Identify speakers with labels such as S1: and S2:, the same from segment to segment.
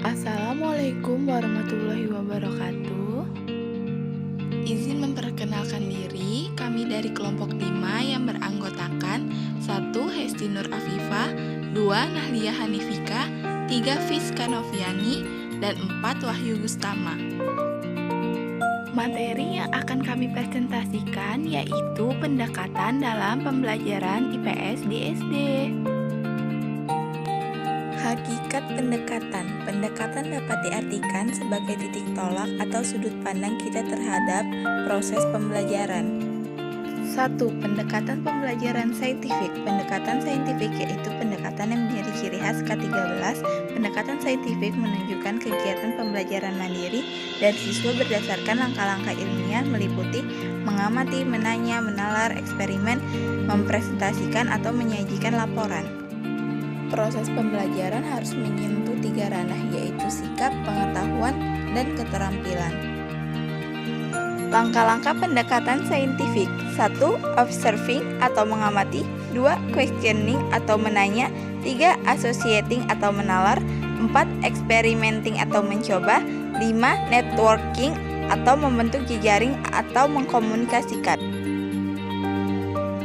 S1: Assalamualaikum warahmatullahi wabarakatuh. Izin memperkenalkan diri, kami dari kelompok 5 yang beranggotakan 1. Hesti Nur Afifah, 2. Nahlia Hanifika, 3. Fiska Noviani, dan 4. Wahyu Gustama. Materi yang akan kami presentasikan yaitu pendekatan dalam pembelajaran IPS di SD. Hakikat pendekatan. Pendekatan dapat diartikan sebagai titik tolak atau sudut pandang kita terhadap proses pembelajaran. 1. Pendekatan pembelajaran saintifik. Pendekatan saintifik yaitu pendekatan yang menjadi ciri khas K13. Pendekatan saintifik menunjukkan kegiatan pembelajaran mandiri dari siswa berdasarkan langkah-langkah ilmiah meliputi mengamati, menanya, menalar, eksperimen, mempresentasikan atau menyajikan laporan. Proses pembelajaran harus menyentuh 3 ranah yaitu sikap, pengetahuan, dan keterampilan. Langkah-langkah pendekatan saintifik. 1. Observing atau mengamati, 2. Questioning atau menanya, 3. Associating atau menalar, 4. Experimenting atau mencoba, 5. Networking atau membentuk jejaring atau mengkomunikasikan.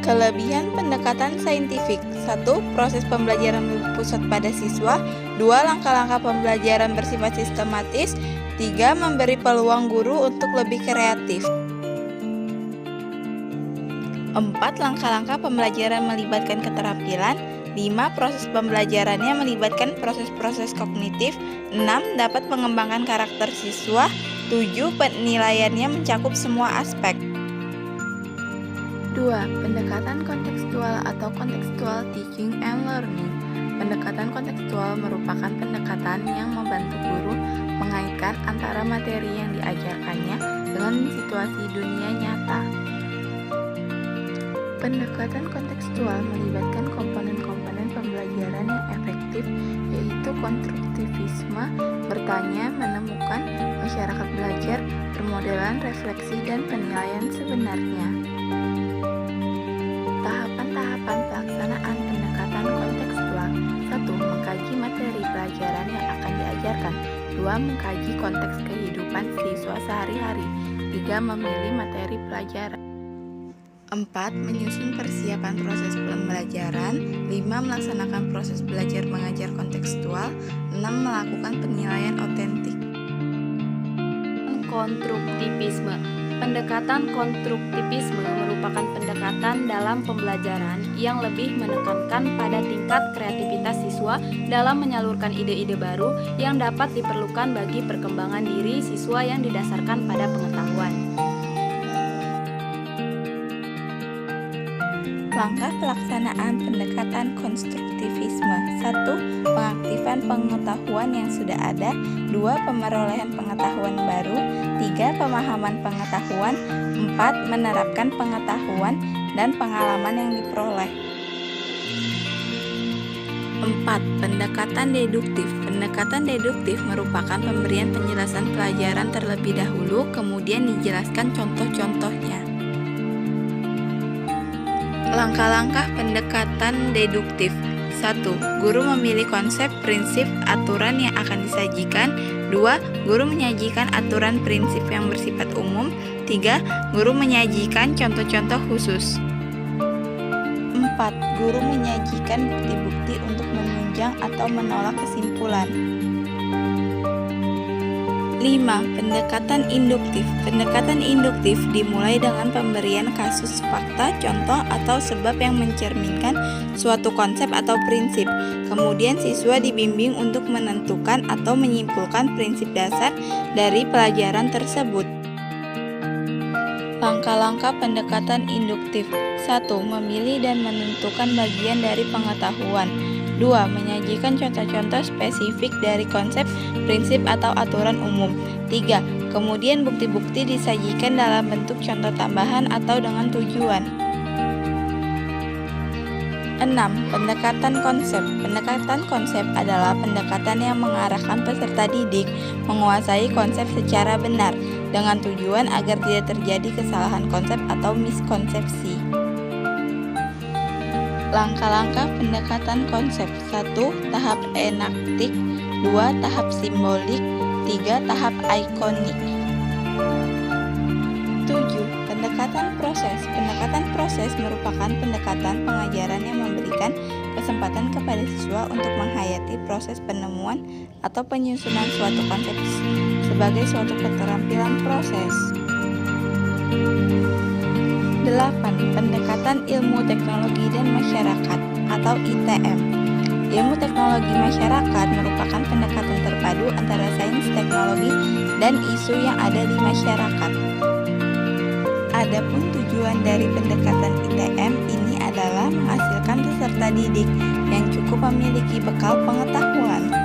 S1: Kelebihan pendekatan saintifik. 1. Proses pembelajaran berpusat pada siswa, 2. Langkah-langkah pembelajaran bersifat sistematis, 3. Memberi peluang guru untuk lebih kreatif. 4. Langkah-langkah pembelajaran melibatkan keterampilan, 5. Proses pembelajarannya melibatkan proses-proses kognitif, 6. Dapat mengembangkan karakter siswa, 7. Penilaiannya mencakup semua aspek. 2. Pendekatan kontekstual atau contextual teaching and learning. Pendekatan kontekstual merupakan pendekatan yang membantu guru mengaitkan antara materi yang diajarkannya dengan situasi dunia nyata. Pendekatan kontekstual melibatkan komponen-komponen pembelajaran yang efektif, yaitu konstruktivisme, bertanya, menemukan, masyarakat belajar, permodelan, refleksi, dan penilaian sebenarnya. Tahapan-tahapan pelaksanaan pendekatan kontekstual. 1. Mengkaji materi pelajaran yang akan diajarkan. 2. Mengkaji konteks kehidupan siswa sehari-hari. 3. Memilih materi pelajaran. 4. Menyusun persiapan proses pembelajaran. 5. Melaksanakan proses belajar mengajar kontekstual. 6. Melakukan penilaian otentik.
S2: Konstruktivisme. Pendekatan konstruktivisme merupakan pendekatan dalam pembelajaran yang lebih menekankan pada tingkat kreativitas siswa dalam menyalurkan ide-ide baru yang dapat diperlukan bagi perkembangan diri siswa yang didasarkan pada pengetahuan.
S1: Langkah pelaksanaan pendekatan konstruktivisme. 1. Pengaktifan pengetahuan yang sudah ada. 2. Pemerolehan pengetahuan baru. 3. Pemahaman pengetahuan. 4. Menerapkan pengetahuan dan pengalaman yang diperoleh. 4. Pendekatan deduktif. Pendekatan deduktif merupakan pemberian penjelasan pelajaran terlebih dahulu, kemudian dijelaskan contoh-contohnya. Langkah-langkah pendekatan deduktif. 1. Guru memilih konsep, prinsip, aturan yang akan disajikan. 2. Guru menyajikan aturan prinsip yang bersifat umum. 3. Guru menyajikan contoh-contoh khusus. 4. Guru menyajikan bukti-bukti untuk menunjang atau menolak kesimpulan. 5. Pendekatan induktif. Pendekatan induktif dimulai dengan pemberian kasus fakta, contoh, atau sebab yang mencerminkan suatu konsep atau prinsip. Kemudian siswa dibimbing untuk menentukan atau menyimpulkan prinsip dasar dari pelajaran tersebut. Langkah-langkah pendekatan induktif. 1. Memilih dan menentukan bagian dari pengetahuan. 2. Menyajikan contoh-contoh spesifik dari konsep, prinsip, atau aturan umum. 3. Kemudian bukti-bukti disajikan dalam bentuk contoh tambahan atau dengan tujuan. 6. Pendekatan konsep. Pendekatan konsep adalah pendekatan yang mengarahkan peserta didik menguasai konsep secara benar dengan tujuan agar tidak terjadi kesalahan konsep atau miskonsepsi. Langkah-langkah pendekatan konsep. 1. Tahap enaktik. 2. Tahap simbolik, 3. Tahap ikonik. 7. Pendekatan proses. Pendekatan proses merupakan pendekatan pengajaran yang memberikan kesempatan kepada siswa untuk menghayati proses penemuan atau penyusunan suatu konsep sebagai suatu keterampilan proses. 8. Pendekatan ilmu teknologi dan masyarakat atau ITM. Ilmu teknologi masyarakat merupakan pendekatan terpadu antara sains teknologi dan isu yang ada di masyarakat. Adapun tujuan dari pendekatan ITM ini adalah menghasilkan peserta didik yang cukup memiliki bekal pengetahuan.